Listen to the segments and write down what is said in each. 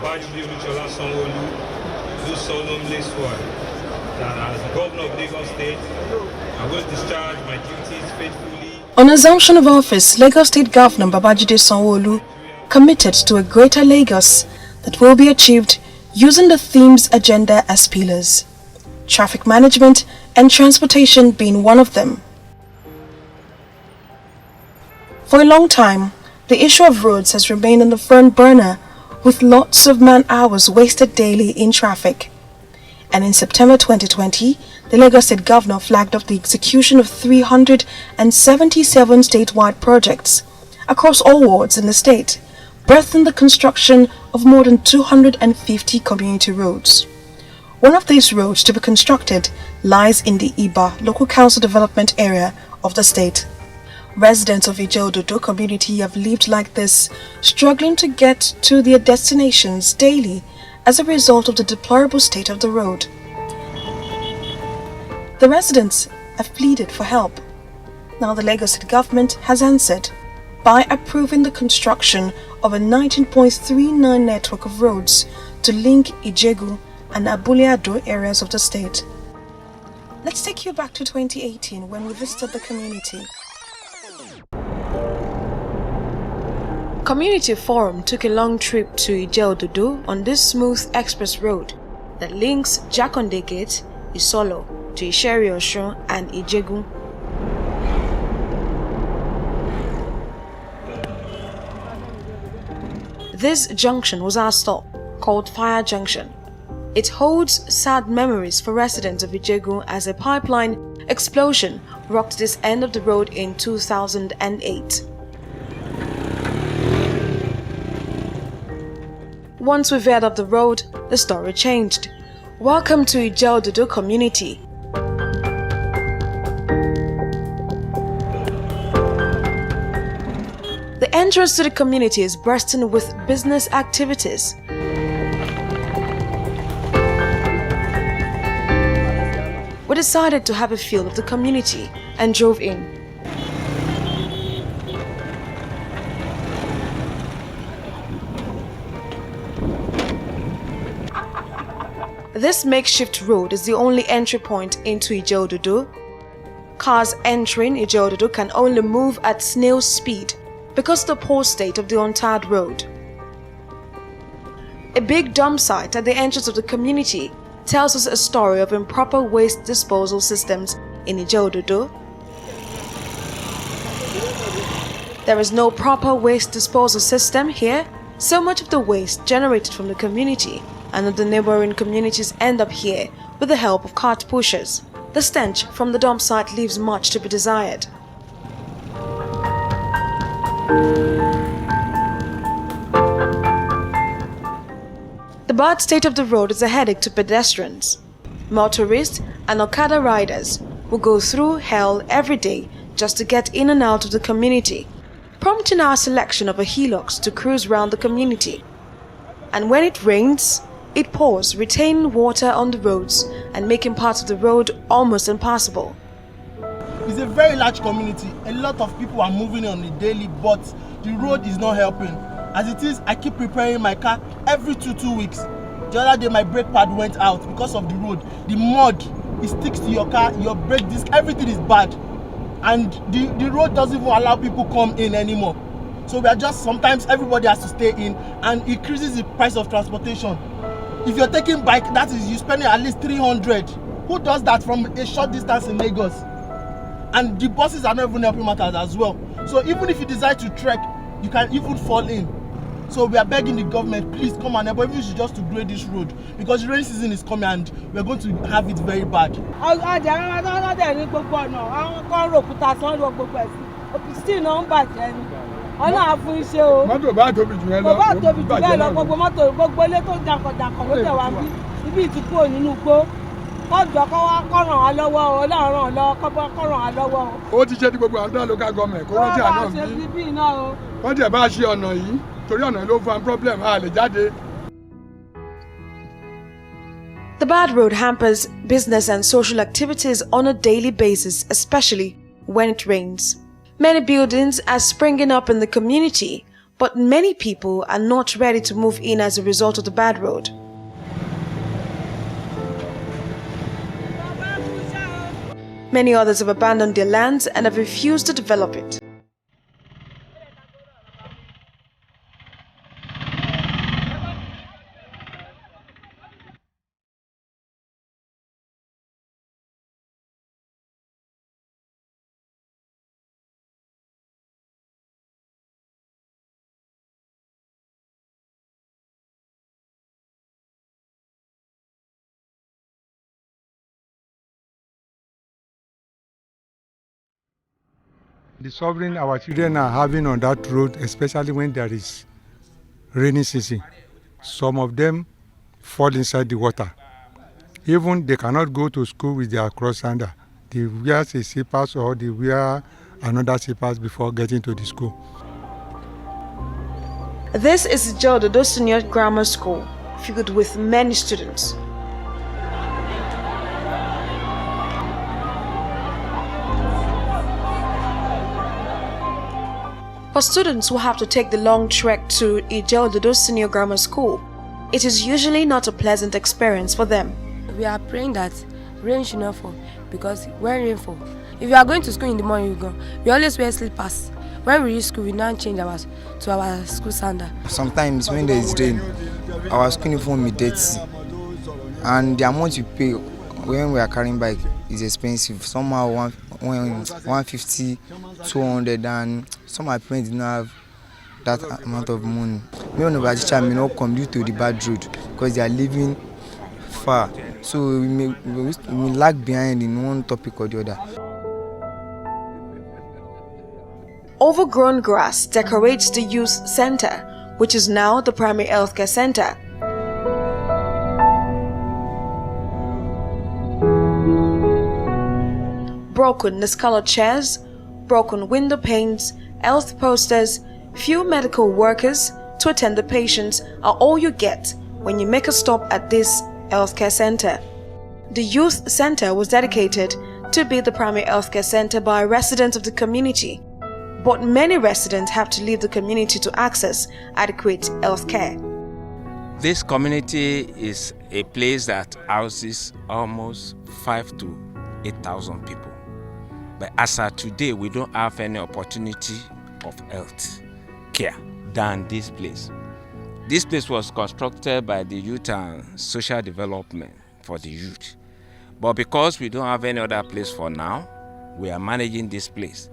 do solemnly swear that as Governor of Lagos State, I will discharge my duties faithfully. On assumption of office, Lagos State Governor Babajide Sanwo-Olu committed to a greater Lagos that will be achieved using the theme's agenda as pillars, traffic management and transportation being one of them. For a long time, the issue of roads has remained on the front burner, with lots of man-hours wasted daily in traffic. And in September 2020, the Lagos State Governor flagged up the execution of 377 statewide projects across all wards in the state, birthing the construction of more than 250 community roads. One of these roads to be constructed lies in the Iba Local Council Development Area of the state. Residents of Ijeododo community have lived like this, struggling to get to their destinations daily as a result of the deplorable state of the road. The residents have pleaded for help. Now the Lagos State government has answered by approving the construction of a 19.39 network of roads to link Ijegun and Abule-Ado areas of the state. Let's take you back to 2018 when we visited the community. Community Forum took a long trip to Ijeododo on this smooth express road that links Jakonde Gate, Isolo, to Isheri-Osun and Ijegun. This junction was our stop, called Fire Junction. It holds sad memories for residents of Ijegun as a pipeline explosion rocked this end of the road in 2008. Once we veered up the road, the story changed. Welcome to Ijeododo community. The entrance to the community is bursting with business activities. We decided to have a feel of the community and drove in. This makeshift road is the only entry point into Ijeododo. Cars entering Ijeododo can only move at snail's speed because of the poor state of the untarred road. A big dump site at the entrance of the community tells us a story of improper waste disposal systems in Ijeododo. There is no proper waste disposal system here. So much of the waste generated from the community and of the neighboring communities end up here with the help of cart pushers. The stench from the dump site leaves much to be desired. The bad state of the road is a headache to pedestrians, motorists and Okada riders who go through hell every day just to get in and out of the community, prompting our selection of a Hilux to cruise around the community. And when it rains, it pours retaining water on the roads and making parts of the road almost impassable. It's a very large community. A lot of people are moving on a daily, but the road is not helping. As it is, I keep repairing my car every two weeks. The other day my brake pad went out because of the road. The mud, it sticks to your car, your brake disc, everything is bad. And the road doesn't even allow people come in anymore. So we are just, sometimes everybody has to stay in, and it increases the price of transportation. If you're taking bike, that is, you're spending at least 300. Who does that from a short distance in Lagos? And the buses are not even helping matters as well. So even if you decide to trek, you can even fall in. So we are begging the government, please come and help, even if it's just to grade this road, because the rain season is coming and we're going to have it very bad. The bad road hampers business and social activities on a daily basis, especially when it rains. Many buildings are springing up in the community, But many people are not ready to move in as a result of the bad road. Many others have abandoned their lands and have refused to develop it. The suffering our children are having on that road, especially when there is rainy season, some of them fall inside the water. Even they cannot go to school with their cross sandal. They wear a slippers or they wear another slippers before getting to the school. This is Ijeododo Senior Grammar School, filled with many students. For students who have to take the long trek to Ijeododo Senior Grammar School, it is usually not a pleasant experience for them. We are praying that rain should not fall, because when rain falls, if you are going to school in the morning, we always wear slippers. When we reach school, we now change to our school sandal. Sometimes when there is rain, our school uniform is dirty, and the amount you pay when we are carrying bike is expensive. Somehow 150, 200, and some of my parents did not have that amount of money. Many of our teachers may not come due to the bad road because they are living far. So we lag behind in one topic or the other. Overgrown grass decorates the youth center, which is now the primary healthcare center. Broken discolored chairs, broken window panes, health posters, few medical workers to attend the patients are all you get when you make a stop at this healthcare center. The youth center was dedicated to be the primary healthcare center by residents of the community, but many residents have to leave the community to access adequate healthcare. This community is a place that houses almost 5,000 to 8,000 people. But as of today, we don't have any opportunity of health care than this place. This place was constructed by the Youth and Social Development for the youth. But because we don't have any other place for now, we are managing this place.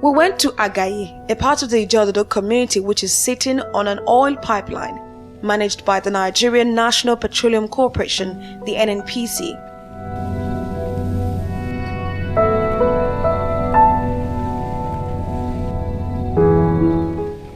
We went to Agayi, a part of the Ijeododo community which is sitting on an oil pipeline managed by the Nigerian National Petroleum Corporation, the NNPC.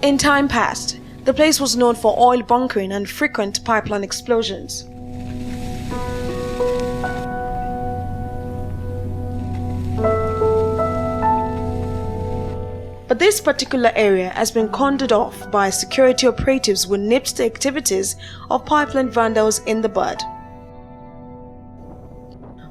In time past, the place was known for oil bunkering and frequent pipeline explosions. But this particular area has been cordoned off by security operatives who nipped the activities of pipeline vandals in the bud.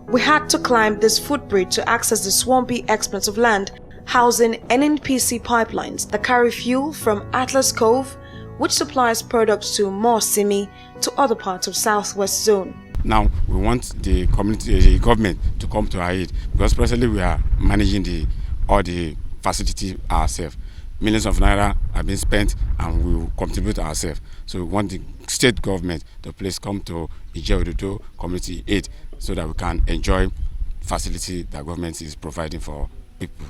We had to climb this footbridge to access the swampy expanse of land housing NNPC pipelines that carry fuel from Atlas Cove, which supplies products to Simi to other parts of Southwest Zone. Now we want the community, the government to come to our aid, because presently we are managing all the facility ourselves. Millions of naira have been spent and we will contribute ourselves. So we want the state government to please come to Ijeododo community aid so that we can enjoy facility that government is providing for people.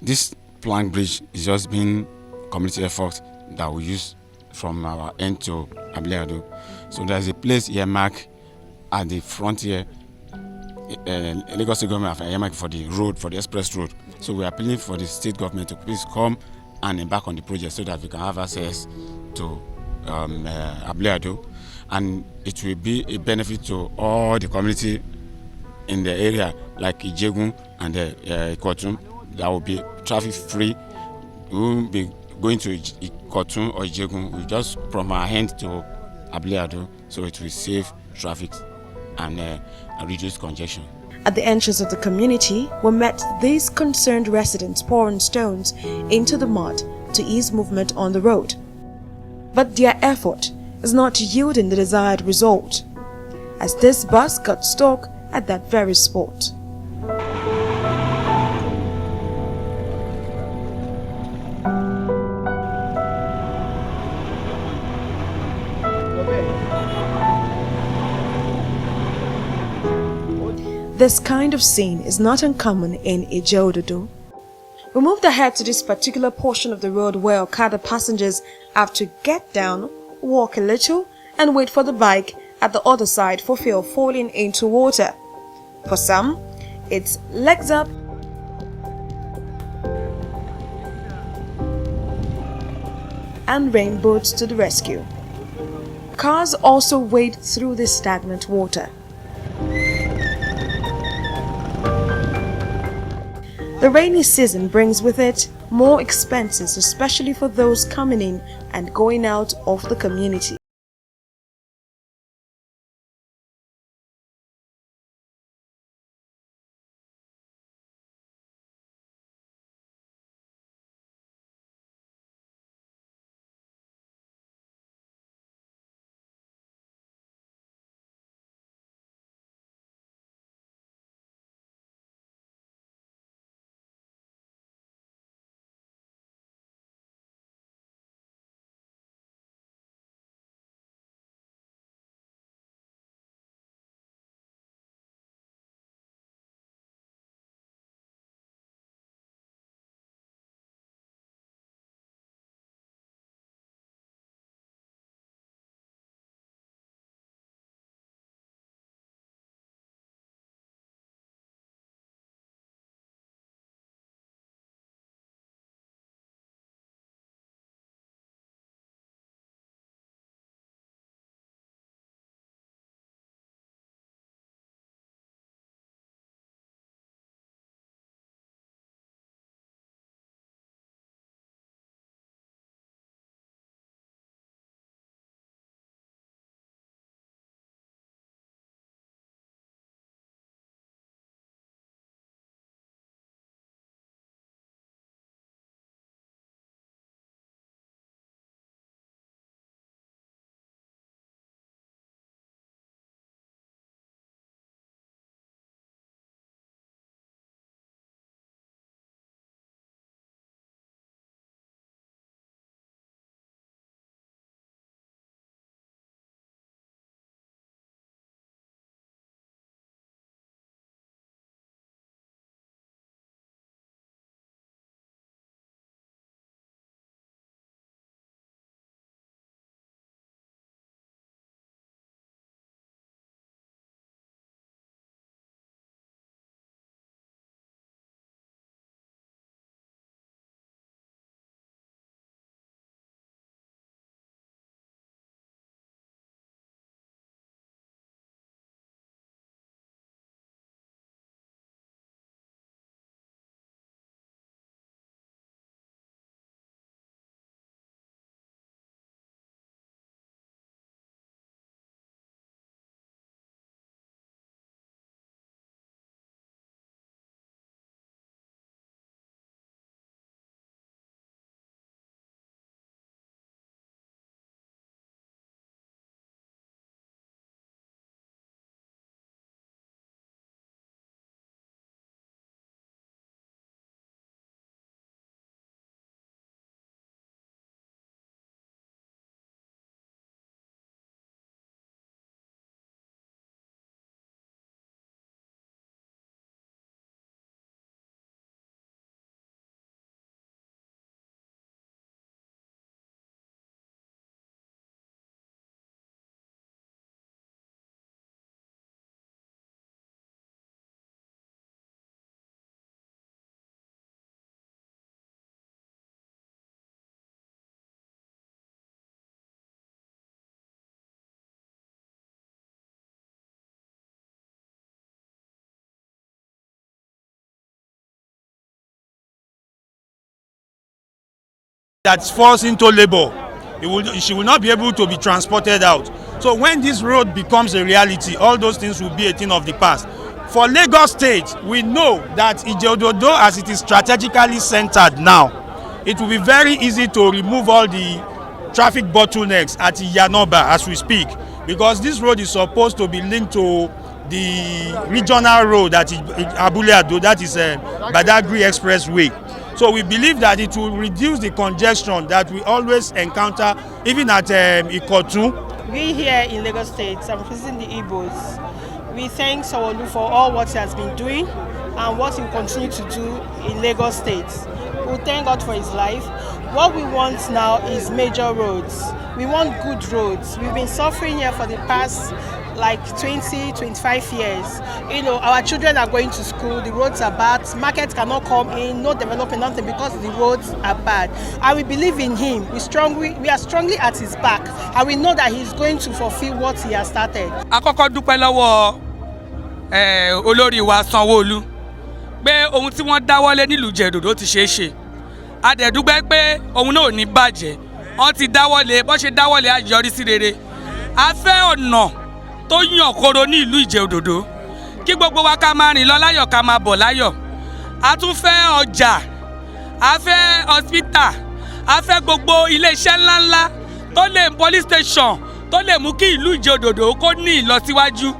This plank bridge is just been community effort that we use from our end to Ijeododo. So there's a place earmarked at the frontier. Lagos State government have earmarked for the road, for the express road. So we are appealing for the state government to please come and embark on the project so that we can have access to Ijeododo, and it will be a benefit to all the community in the area like Ijegun and Ikotun. That will be traffic free. We won't be going to Ikotun or Ijegun. We just from our hand to Ijeododo, so it will save traffic and reduce congestion. At the entrance of the community, we met these concerned residents pouring stones into the mud to ease movement on the road. But their effort is not yielding the desired result, as this bus got stuck at that very spot. This kind of scene is not uncommon in Ijeododo. We moved ahead to this particular portion of the road where Okada passengers have to get down, walk a little, and wait for the bike at the other side for fear of falling into water. For some, it's legs up and rainboats to the rescue. Cars also wade through this stagnant water. The rainy season brings with it more expenses, especially for those coming in and going out of the community. That falls into labor, she will not be able to be transported out. So when this road becomes a reality, all those things will be a thing of the past. For Lagos State, we know that Ijeododo, as it is strategically centered now, it will be very easy to remove all the traffic bottlenecks at Ijeododo as we speak, because this road is supposed to be linked to the regional road that is Abule-Ado, that is Badagry Expressway. So we believe that it will reduce the congestion that we always encounter, even at Ikotun. We here in Lagos State, I'm representing the Igbos. We thank Sanwo-Olu for all what he has been doing and what he will continue to do in Lagos State. We thank God for his life. What we want now is major roads. We want good roads. We've been suffering here for the past like 20-25 years. You know, our children are going to school, the roads are bad, markets cannot come in, no development, nothing, because the roads are bad. And we believe in him. We are strongly at his back, and we know that he's going to fulfill what he has started. Àkọ́kọ́ dúpẹ́ lọ́wọ́ olórí wa Sanwo-Olu pé ohun tí wọ́n dáwọ́lé nílùú Ìjeododo ti ṣeé ṣe. A dẹ̀ dúpẹ́ pé ohun náà ò ní bàjẹ́. Wọ́n ti dáwọ́lé, bó ṣe dáwọ́lé á yọrí sí rere. A fẹ́ ọ̀nà tó yàn kóró ní ìlú Ìjeododo kí gbogbo wa ká máa rìn lọ láyọ̀ ká máa bọ̀ láyọ̀. A tún fẹ́ ọjà, a fẹ́ hospital, a fẹ́ gbogbo iléeṣẹ́ ńláńlá tó lè police station tó lè mú kí ìlú Ìjeododo kó ní ìlọsíwájú.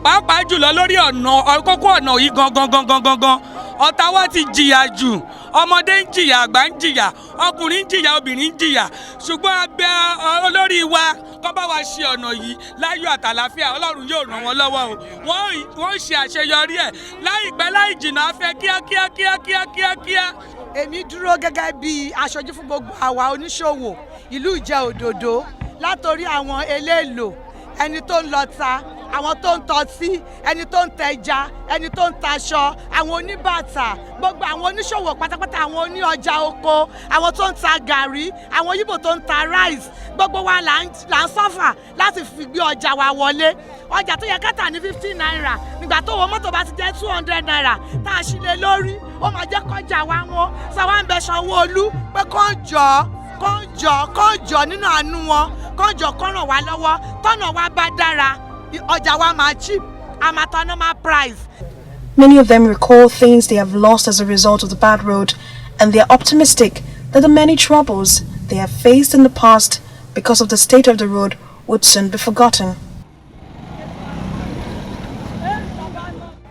Pàápàá jùlọ lórí ọ̀nà kókó ọ̀nà yìí gangan. Ọ̀tá wa ti jìyà jù, ọmọdé ń jìyà, àgbà ń jìyà, ọkùnrin ń jìyà, obìnrin ń jìyà. Ṣùgbọ́n a bẹ̀ olórí wa kó bá wa ṣe ọ̀nà yìí láyọ̀ àtàlàfíà, Ọlọ́run yóò ràn wọ́n lọ́wọ́ o. Wọ́n ṣe àṣeyọrí ẹ̀ láìpẹ́ láì jìnnà, a fẹ́ kíákíá. Èmi dúró gẹ́gẹ́ bí aṣojú fún gbogbo àwa oníṣòwò ìlú Ìjeododo, látòrí àwọn eléèlò, ẹni tó ń lọta, àwọn tó ń tọ́tí, ẹni tó ń tẹja, ẹni tó ń taṣọ, àwọn oníbàtà, gbogbo àwọn oníṣòwò pátápátá, àwọn oní ọjà oko, àwọn tó ń ta gàrí, àwọn Yíbò tó ń ta rice, gbogbo wa là ń sọ́fà láti fi gbé ọjà wa wọlé. Ọjà tó yẹ ká tà ní 15 naira, nígbà tó wọ mọ́tò bá ti jẹ́ 200 naira, tá a ṣí lé lórí, ó máa jẹ́ kọjá wa wọn. Sáwá ń bẹ Sanwo-Olu pé kán jọ nínú àánú wọn, kán jọ kán ràn wá lọ́wọ́, tọ́nà wa bá dára, ọjà wa máa cheap, a máa ta normal price. Many of them recall things they have lost as a result of the bad road, and they are optimistic that the many troubles they have faced in the past because of the state of the road would soon be forgotten.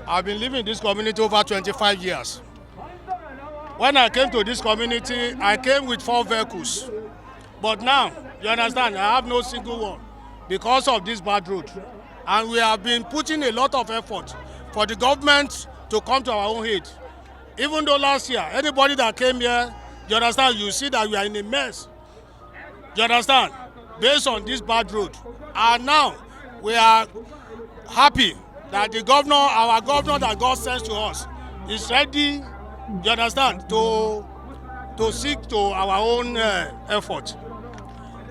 I've been living in this community over 25 years. When I came to this community, I came with 4 vehicles. But now, you understand, I have no single one because of this bad road. And we have been putting a lot of effort for the government to come to our own aid. Even though last year, anybody that came here, you understand, you see that we are in a mess. You understand? Based on this bad road. And now, we are happy that the governor, our governor that God sends to us, is ready, you understand, to seek to our own effort.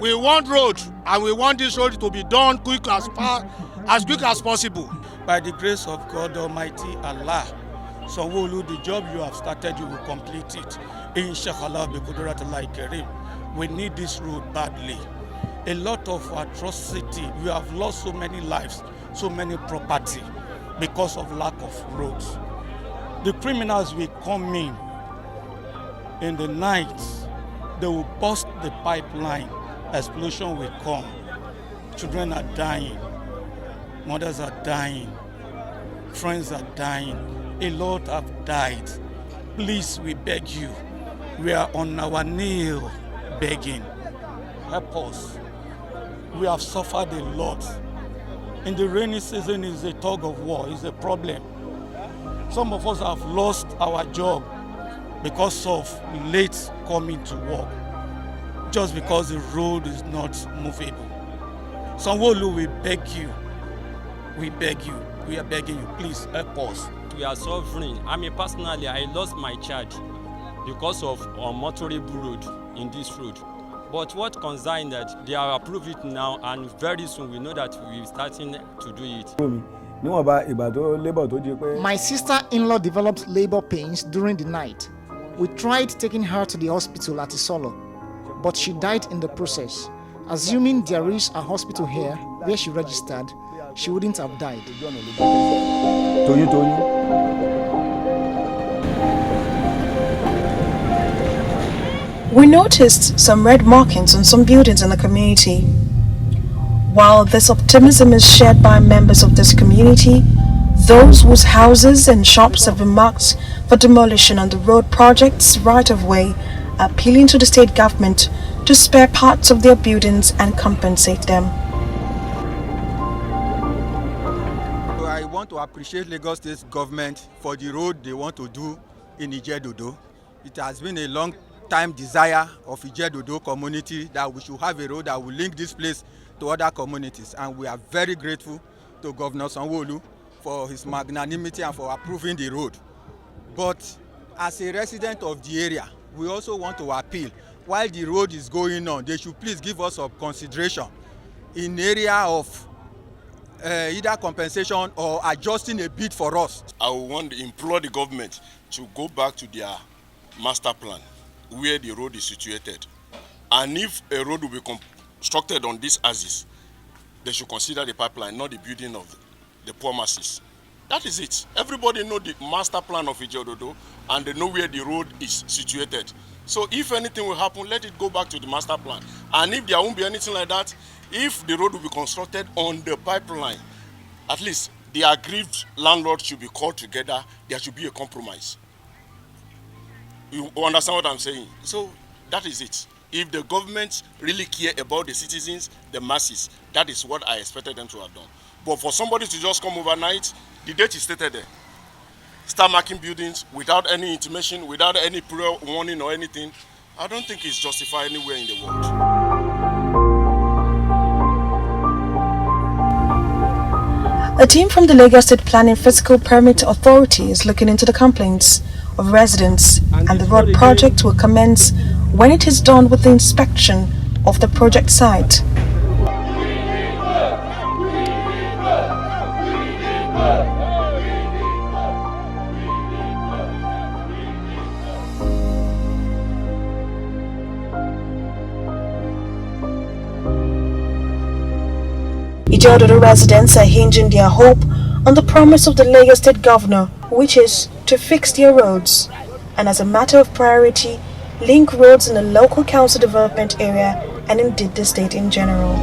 We want road, and we want this road to be done as quick as possible. By the grace of God Almighty Allah, Sanwo-Olu, the job you have started, you will complete it. Inshallah, bi qudratillahi kareem. We need this road badly. A lot of atrocity. We have lost so many lives, so many property because of lack of roads. The criminals will come in the night. They will burst the pipeline. Explosion will come. Children are dying. Mothers are dying. Friends are dying. A lot have died. Please, we beg you. We are on our knee begging. Help us. We have suffered a lot. In the rainy season, it's a tug of war. It's a problem. Some of us have lost our job because of late coming to work, just because the road is not movable. Sanwo-Olu, we beg you. We beg you. We are begging you. Please help us. We are suffering. I mean, personally, I lost my child because of unmotorable road in this road. But what concerns that they are approved it now, and very soon we know that we're starting to do it. My sister-in-law developed labor pains during the night. We tried taking her to the hospital at Isolo, but she died in the process. Assuming there is a hospital here where she registered, she wouldn't have died. toyún. We noticed some red markings on some buildings in the community. While this optimism is shared by members of this community, those whose houses and shops have been marked for demolition on the road project's right-of-way are appealing to the state government to spare parts of their buildings and compensate them. I want to appreciate Lagos State government for the road they want to do in Ijeododo. It has been a long time desire of Ijeododo community that we should have a road that will link this place to other communities, and we are very grateful to Governor Sanwo-Olu for his magnanimity and for approving the road. But as a resident of the area, we also want to appeal, while the road is going on, they should please give us some consideration in area of either compensation or adjusting a bit for us. I want to implore the government to go back to their master plan where the road is situated, and if a road will be constructed on this axis, they should consider the pipeline, not the building of the poor masses. That is it. Everybody know the master plan of Ijeododo, and they know where the road is situated. So if anything will happen, let it go back to the master plan. And if there won't be anything like that, if the road will be constructed on the pipeline, at least the aggrieved landlord should be called together. There should be a compromise. You understand what I'm saying? So that is it. If the government really care about the citizens, the masses, that is what I expected them to have done. But for somebody to just come overnight, the date is stated there, start marking buildings without any intimation, without any prior warning or anything, I don't think it's justified anywhere in the world. A team from the Lagos State Planning Physical Permit Authority is looking into the complaints of residents, and the road project will commence when it is done with the inspection of the project site. Ijeododo residents are hinging their hope on the promise of the Lagos State Governor, which is to fix their roads, and as a matter of priority, link roads in the local council development area and indeed the state in general.